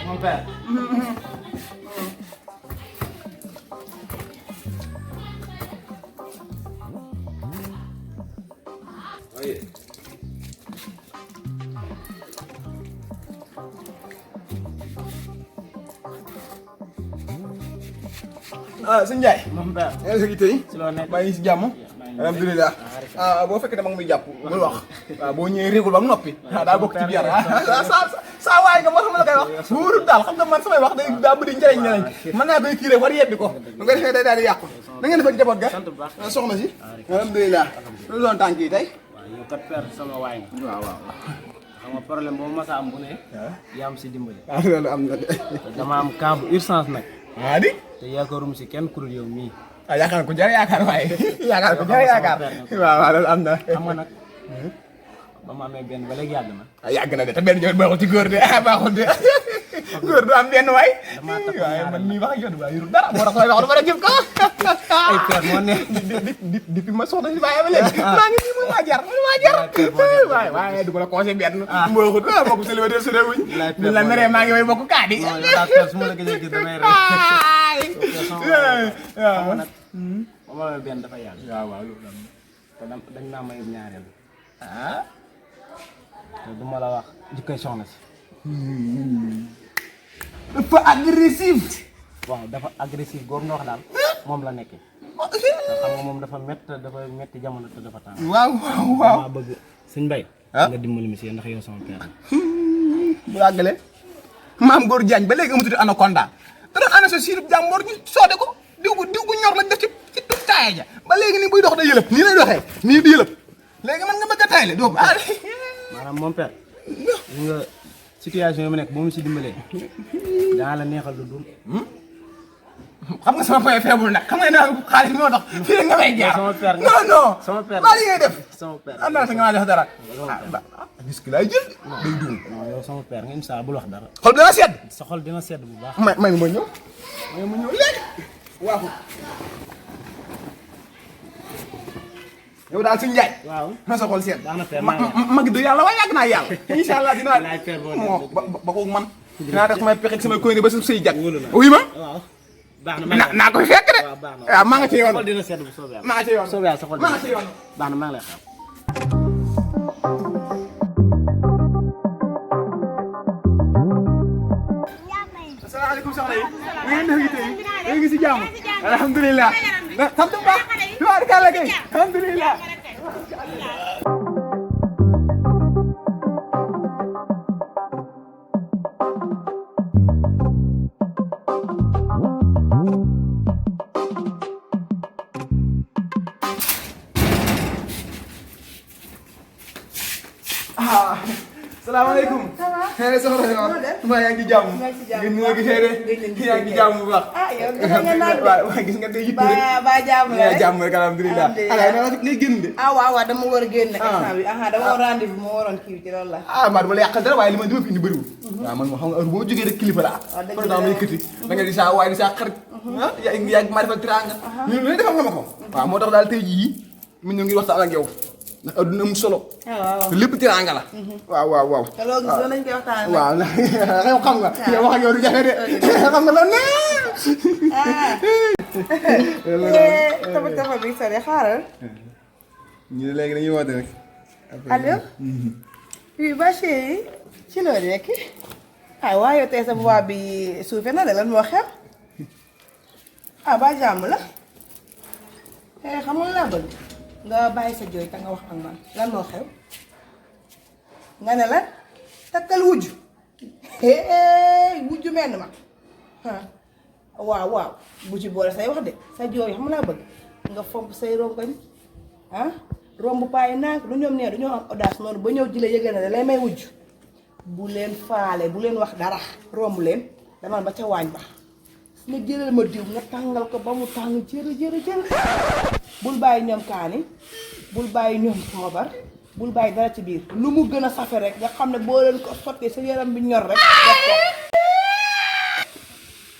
Mon père. Oye. Sëñ Ndiaye. Mon père. yaa ngi sa yitte yi. Si loo nekk. maa ngi si jàmm. alhamdulilah. boo fekkee dama ngi muy jàpp bul wax. waaw boo ñëwee régul ba mu noppi. daa bokk ci biir saa waay nga moo xam la koy wax. wóorul daal xam nga man samay wax day daa bëri njëriñ ñeneen mën naa koy kiiree war yebbi ko. lu nga defee day daal di yàqu. na ngeen def ak jaboot ga. sant bu baax. soxna si. alhamdulilah. lu doon tànk yi tey. waaw yow kat père sama waay nga. waaw waaw. xam nga problème boobu masa am bu ne. yaa am si dimbali. loolu am na de. dama am cas bu urgence nag. di. te yaakaarum si kenn ku dul yow mii. yaakaar ko jar yaakaar waaye. yaakaar ko jar yaakaar. waaw waaw loolu am na. xam nga nag. ba mu amee benn ba léegi yàgg na. yàgg na de te benn jot baaxul ci góor de baaxul de góor du am benn waay. damaa takk waaye man mii wax ak yow waaye yorul dara moo tax samay wax du ma la jëm ko. ay père moo ne. depuis ma soxna si bàyyi ba léegi. maa ngi nii muy maa jar waaye waaye du ma la conseillé benn. moo ko bokk célibataire su dee wuñ. ñu la meree maa ngi way bokk kaa di. non yow daal père su ma la gëjee gis damay rey. waaw nag. ba mu amee benn dafa yàgg. waaw waaw loolu am te dañ naa may ñaareel. te du ma la wax jikkoy soxna si. dafa agressif. waaw dafa agressif googu nga wax daal moom la nekkee. te xam nga moom dafa métti jamono te dafa tàng. waaw waaw waaw. maa bëgg sëñ Mbaye. nga dimbali mi si ndax yow sama père. bu àggale maam góor Diagne ba léegi amatuti anaconda te doon ana sa siirub jàmboor ñu soode ko diw gu ñor la def ci tub taaya ja ba léegi nii buy dox da yëlëb nii lay doxee nii di yëlëb léegi man nga bëgg a tayle doo maanaam mon père nga situation yi mu nekk boo mu si dimbalee daa la neexal lu dul. xam nga sama point faible nag xam nga ne xaalis moo tax fii nga may jaar sama père non non sama père maa li ngay def sama père am naa sa nga maa jox dara gis ki laay jël day dugg non yow sama père nga insa bul wax dara. xol dana sedd sa xol dina sedd bu baax. may ma ñëw léegi waaw yow daal suñu njaay. waaw na sa xol sedd. baax na père mag du yàlla waaye yàgg naa yàlla. incha allah dinaa laay père boo moo ba ko man. dinaa def samay pexe samay koy ne ba sa sëy jag. wóolu la oui ma. waaw baax na naa ko fi fekk de. waaw baax na waaw maa nga ci yoon. sa xol dina sedd bu soobee yàlla. maa nga ci yoon soobee yàlla sa xol maa nga ci yoon. baax na maa ngi lay xam. asalaamaaleykum soxna yi. na ngeen def yitte yi. yéen ngi si jàmm. alhamdulilah. sant bu baax. tubaarkàlla kay. alhamdulilah. salaamaaleykum. ça va. soxna si waaw yaa ngi ci jàmm. yaa ngi ci jàmm ngeen ñëw gisee de. yaa ngi ci jàmm bu baax. ah yow gis nga naan de. waaw gis nga tey yitte rek. ba jàmm la rek. jàmm rek alhamdulilah. ngay génn de. ah waaw waaw dama war a génn. instant bi dama war rendez-vous moo waroon kii ci loolu la. maa dama la yàqal dara waaye li ma fi indi bëriwul. waaw man moo xam nga heure boo jógee rek kilifa la waaw dëgg la par exemple yëkkati da nga di saa waaye di saa xarit. yaa ngi maa defal tiraanga. ñu lu ne defal nga ma ko. waaw moo tax daal tey jii mu ñu ngi waxtaan ak yow ndax adduna am solo. waaw te lépp tiraanga la. waaw. te loo gis loolu lañ koy waxtaanee. waaw xam nga. yow wax ak yow du jafe de. xam nga loolu nee. tafa bi sori xaaral. ñu ne léegi dañuy woote rek. allo. oui ba chérie ci loo nekk. waaye yow tey sa voix bi suufee na de lan moo xew. ba jàmm la. xam nga laa bëgg. nga bàyyi sa jooy te nga wax ak man lan moo xew. nga ne lan takkal wujju. wujju mel ma. waaw bu ci boole say wax de sa jooy xam laa bëgg nga fomp say rongoñ romb payi nànk du ñoom nee du ñoo am audace noonu ba ñëw jile yëgal na da lay may wujju bu leen faale bu leen wax dara romb leen demal ba ca waañ ba nga jëlal ma diw nga tàngal ko ba mu tàng jërë bul bàyyi ñoom kaani bul bàyyi ñoom poobar bul bàyyi dara ci biir lu mu gën a safe rek nga xam ne boo leen ko sottee sa yaram bi ñor rek def ko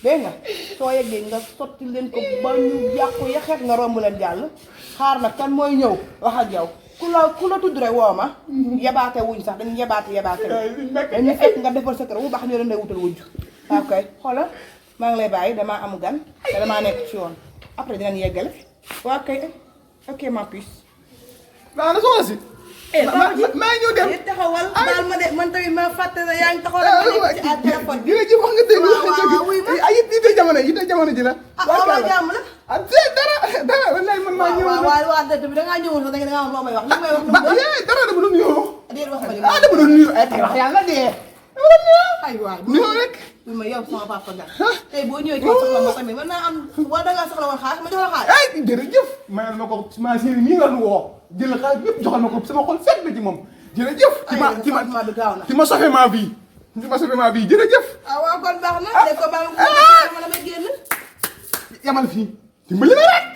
dégg nga soo yeggee nga sotti leen ko ba ñu yàqu yaxeet nga romb leen jàll xaar nag kan mooy ñëw wax ak yow ku la tudd rek woo ma yebaate wuñ sax dañu yebaate dañu fekk nga defal sa kër bu baax ñoo leen day wutal wujj waaw kay xoolal maa ngi lay bàyyi damaa am gan te damaa nekk ci yoon après dinañ yeggale waaw kay ok ma puce. waaw na soxna si. maa ngi ñëw dem. taxawal baal ma de man tamit ma fàtte na yaa ngi taxawal ma nekk ci à téléphone bi. jërëjëf wax nga dégg. waaw wuy ma ay it jamono ji la. waaw jàmm la. ah dara wallaay man maa ñëw. waaw dëgg bi da ngaa ñëwoon sax da nga am loo may wax li may wax. dara dama doon nuyoo. déedéet wax ma li dama doon nuyoo ay wax yàlla dee. dama doon nuyoo. aywa nuyoo rek. bi ma yow sama papa nga. tey boo ñëwee ci soxla ma tamit mën naa am wala da ngaa soxla woon xaalis ma jox la xaalis. ay jërëjëf. mayal ma ko ma séeri nii nga nu woo. jël xaalis yëpp joxal ma ko sama xol seet na ci moom. jërëjëf. ci ma sauvé ma vie. ci ma sauvé ma vie jërëjëf. ah waaw kon baax na. dégg ko baax na ma may génn. yamal fii dimbali ma rek.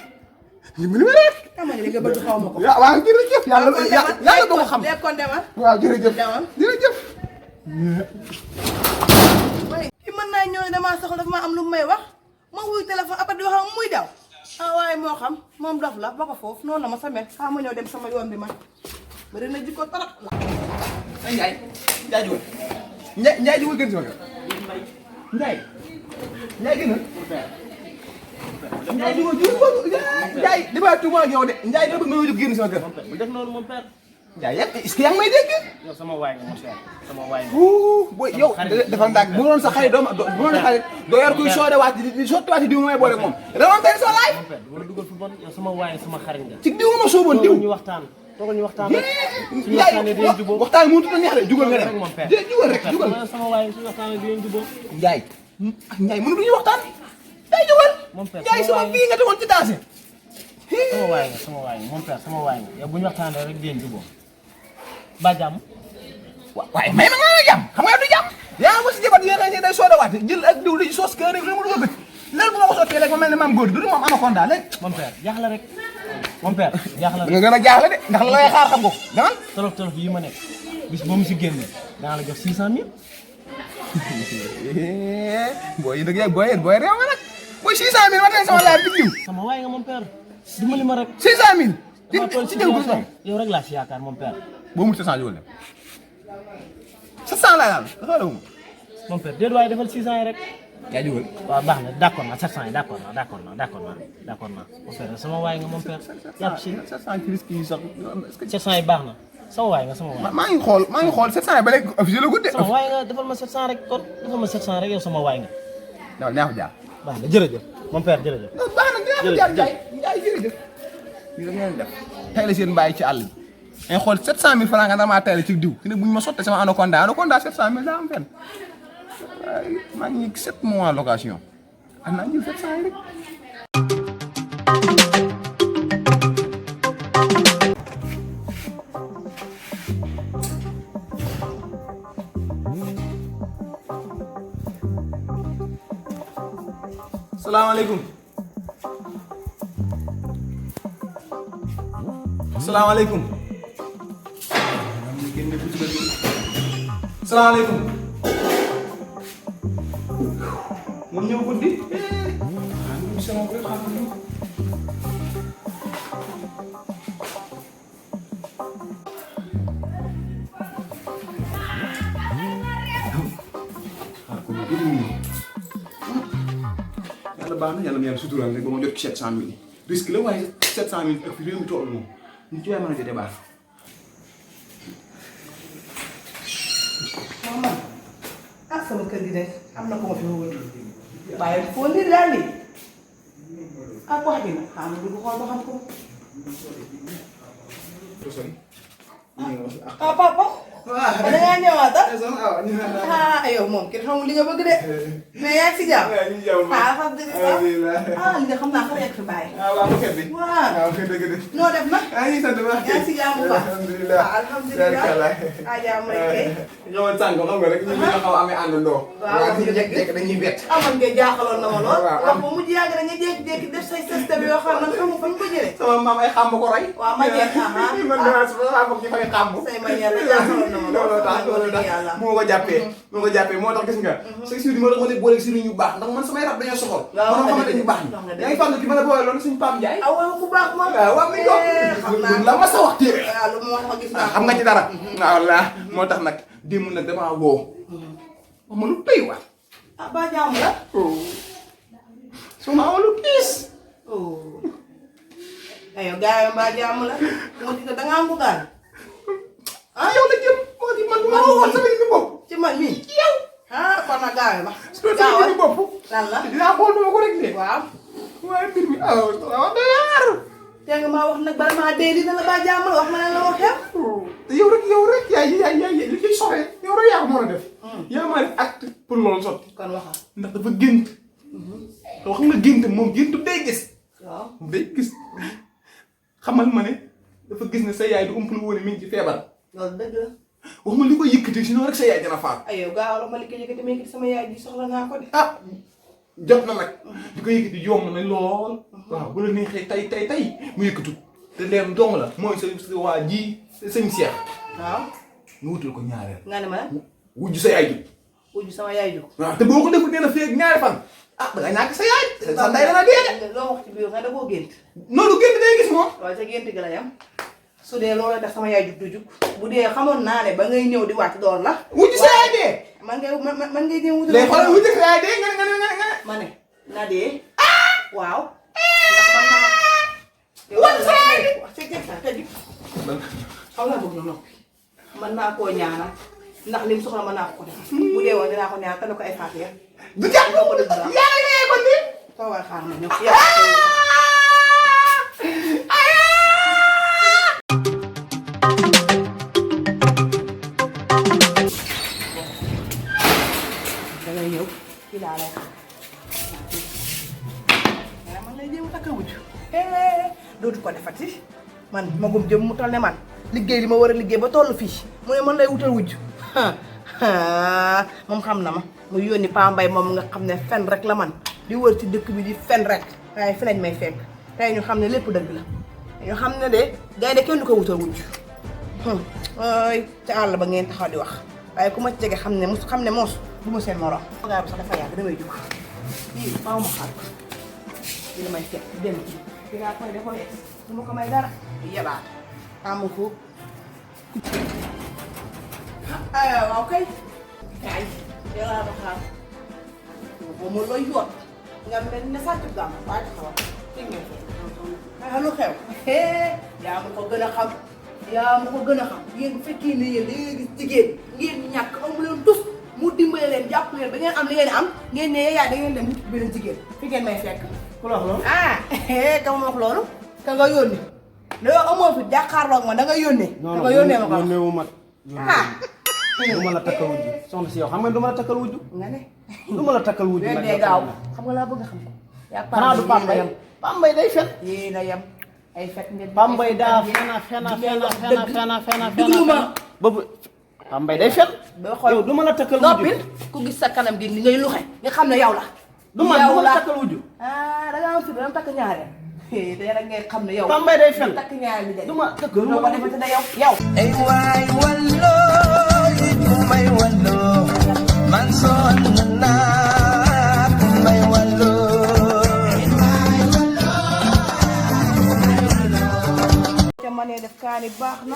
dimbali ma rek. xam nga li nga bëgg xaw ma ko. waaw jërëjëf. yàlla boo ko xam. léegi kon demal. waaw jërëjëf. jërëjëf. ki mën naa ñëw ne damaa soxla dafa ma am lu may wax ma wuy téléphone après di wax ak muy daw. ah waaye moo xam moom dof la ba ko foofu noonu la ma sa mel xaa ma ñëw dem sama yoon bi man bari na jikko trop la. Ndiaye Ndiaye Ndiaye Ndiaye gën si ma kër. Ndiaye gën na. Ndiaye Ndiaye damaa tuuma ak yow de Ndiaye dama bëgg nga jóg génn si ma kër. bu def noonu mon père. Ndiaye est-ce que yaa ngi may dégg. yow sama waay nga mon cher sama waay nga. booy yow dafa ndànk bu doon sa xarit bu doon sa xarit doo yor kuy soode waat di sotti waat diw nga may boole ak moom. dama tey soo laay. mon père du ma la dugal fu bon yow sama waay sama xarit nga. ci diw nga ma sóoboon diw. ñu waxtaan toogal ñu waxtaan rek. suñu waxtaanee dinañ jubóo waxtaan mënut a neex de jugal nga dem. mon père jugal rek jugal. sama waay suñu waxtaanee dinañ jubóo. Ndiaye Ndiaye mënutuñu waxtaan. Ndiaye jugal. mon père Ndiaye sama fii nga tegoon ci daase. sama waay nga sama waay nga mon père sama waay nga yow bu ñu waxtaanee rek dinañ jubóo ba jàmm. waaye may ma nga jàmm xam nga du jàmm. yaa ma si jabat yéen a ngi day sooda waat jël ak diw li soos kër rek la mu dugal bët léegi bu ma ko sottee rek ma mel ne maam góor du moom anaconda léegi. mon père jaaxle rek mon père jaaxle rek. nga gën a jaaxle de ndax la lay xaar xam nga ko dama. tolof tolof yi ma nekk bis boo mu si génne dana la jox 600 000. booy yi dëgg yàlla booy réew nga nag booy 600 000 ma tey sama laaj bi diw. sama waay nga mon père dimbali ma rek. 600 000. ci diw ko sax yow rek laa si yaakaar mon père. boo mu 700 jógal dem 700 laa daal dafa la mu. mon père déedéet waaye defal 600 yi rek. yaa jógal. waaw baax na d'accord na 700 yi d'accord na mon père sama waay nga mon père jàpp si 700 ci risque yi sax. 700 yi baax na sama waay nga sama waay. maa ngi xool 700 yi ba léegi officiel la gudde. sama waay nga defal ma 700 rek kon defal ma 700 rek yow sama waay nga. waaw neex jaar. baax na jërëjëf mon père jërëjëf. baax na neex jaar Ndiaye jërëjëf. lii da ngeen def tey la seen bàyyi ci àll bi. ngay xool 700000 francs nga damaa tey la ci diw fi ne bu ñu ma sottee sama anaconda 700000 daa am fenn waaye maa ngi 7 mois location am naa jël 700 yi rek. salaamaaleykum. salaamaaleykum. salaamaaleykum. moom ñëw guddi. yàlla baax na yàlla na yàlla suturaal rek ba ma jot ci 700000 risque la waaye 700000 ak réew mi toll moom ñu ci waay mën a jotee baax. ah sama kër gi de am na ko ma fi wóor waaye foo lii daal lii ak wax bi nag xam nga du xool ba xam ko. ah papa. waaw da ngaa ñëwaat ah yow moom kenn xamul li nga bëgg de mais yaa ngi si jàmm. ah alhamdulilah ah li nga xam naa ko rek fi bàyyi. waaw waaw noo def nag. yaa ngi sant bu baax. yaa ngi si jàmm bu baax. alhamdulilah ah jàmm rek kay. ñëwoon sànq xam nga rek ñun ñoo xaw a amee àndandoo. waaw ñu jékki-jékki dañuy bett. amoon nga jaaxaloon na ma lool. waaw wax ba mujj yàgg na nga jékki-jékki def say système yoo xam ne xamu fañ ko jëlee. sama maam ay xàmb ko roy. waaw ma jeex man damaa sama ñu fay xàmb. say ma yàlla jaaxaloon na ma lool. looloo tax moo ko jàppee moo tax gis nga say suri moo tax ma lay boole suri ñu baax ndax man samay rab dañoo soxal man xamante ñu baax ñi yaa ngi fàttali ki ma la boole loolu suñu Pape Ndiaye waaw bu baax ma waaw mi ngi la ma sa wax téere waaw lu mu wax ma gis naa xam nga ci dara waaw la moo tax nag démb nag damaa woo wax ma lu doy waar ah ba jaamu la. Soxna Awa lu kiis. oh. aywa gars yi mbaa jaamu la. moo di da ngaa am ko gaan. ah yow la jëm moo di man ma waxoon sama yëngu bopp. ci man mii. yow. ah kon nag gaawe ma. sama yëngu bopp. lan la. dinaa xool dama ko rek de. waaw. waaye mbir mi ah dayar. te nga maa wax nag bala maa dee dina la ba jaamu la wax ma ne la wax yow. te yow rek yaay li ciy soxee yow rek yaa ko mën a def. yaa ma def acte pour loolu sotti. kon waxal. ndax dafa gént. te wax nga gént moom géntu day gis. waaw. day gis. xamal ma ne dafa gis ne sa yaay du umpul woon mi ngi ci feebar. loolu dëgg la. wax ma li ko yëkkati sinon rek sa yaay dina faat. ay yow gaaw la ma li ko yëkkati ma yëkkati sama yaay ji soxla naa ko de. ah jot na nag. di ko yëkkati yomb na lool. waaw bu la neexee tey mu yëkkatu. te leer dong la mooy sa waa ji sëñ Cheikh. waaw. nga wutal ko ñaareel. nga ne ma nag. wujj sa yaay ji. wujj sama yaay ju. waaw te boo ko defut nee na fii ak ñaari fan. ah da nga ñàkk sa yaay. sa nday dana dee de. loo wax ci biir nga da koo gént. noonu gént day gis moom. waaye sa gént gi la yam. su dee loolu def sama yaay jug du jug. bu dee xamoon naa ne ba ngay ñëw di wàcc doon la. wujj sa yaay dee. man ngay ñëw wutal. léegi xoolal wujj sa yaay dee nga. ma ne na dee. waaw. ndax man naa. wujj sa yaay dee. wax xam nga bëgg na noppi. mën naa koo ñaanal. ndax lim soxla mën naa ko def. bu dee woon dinaa ko ñaanal te ko ay faatiya. du jàpp yaa ngi ne kon di. toogal xaar ma ñëw. da ngay ñëw fii laa lay xaar. waaw man lay jéem a takk a wujj. dootu ko defati man magum jëm mu toll ne man liggéey li ma war a liggéey ba toll fii mu ne man lay wutal wujj. moom xam na ma mu yónni Pa Mbay moom nga xam ne fen rek la man di wër ci dëkk bi di fen rek waaye fi lañ may fekk tey ñu xam ne lépp dëgg la ñu xam ne de gaynde kenn du ko wutal wujj ay ca àll ba ngeen taxaw di wax waaye ku ma jege xam ne mos du ma seen morom gaay bu sax dafa yàgg damay jóg fii faaw ma xaar li la may fekk dem ci dinaa koy defoon du ma ko may dara yebaat amu ko waaw kay kaay yàlla ba xaar moom moo looy yoot nga mel ne sàcc gàmm waaye taxawal fi ngeen fekk lu xew yaa ma ko gën a xam yéen bu fekkee ne yéen da ngeen gis jigéen ngeen ñàkk amu leen tus mu dimbale leen jàpp leen ba ngeen am li ngeen am ngeen ne yaay da ngeen dem wut beneen jigéen fi ngeen may fekk ku la wax loolu. ka ma wax loolu ka nga yónni loolu amoo fi jàkkaarloog ma da nga yónnee da nga yónnee ma ko yónnee wu ma. du ma la takkal wujju soxna si yow xam nga du ma la takkal wujju. nga ne. du ma la takkal wujju nag yow gaaw xam nga laa bëgg a xam ko. yaa xanaa du Pambay Pambay day fen. yéen a yem ay fekk ngeen. Pambay daa fena. déglu ma. boobu Pambay day fen. yow du ma la takkal wujju noppil ku gis sa kanam gi ni ngay luxe nga xam ne yow la. du ma la takkal wujju. da ngaa am fi dama takk ñaareel. tey nag ngay xam ne yow. Pambay day fen. takk ñaareel bi de. du ma takkal doo ko defati da yow. ay waay walloo yi ku may walloo man sonn naa ku may walloo ca ma ne def kaani baax na.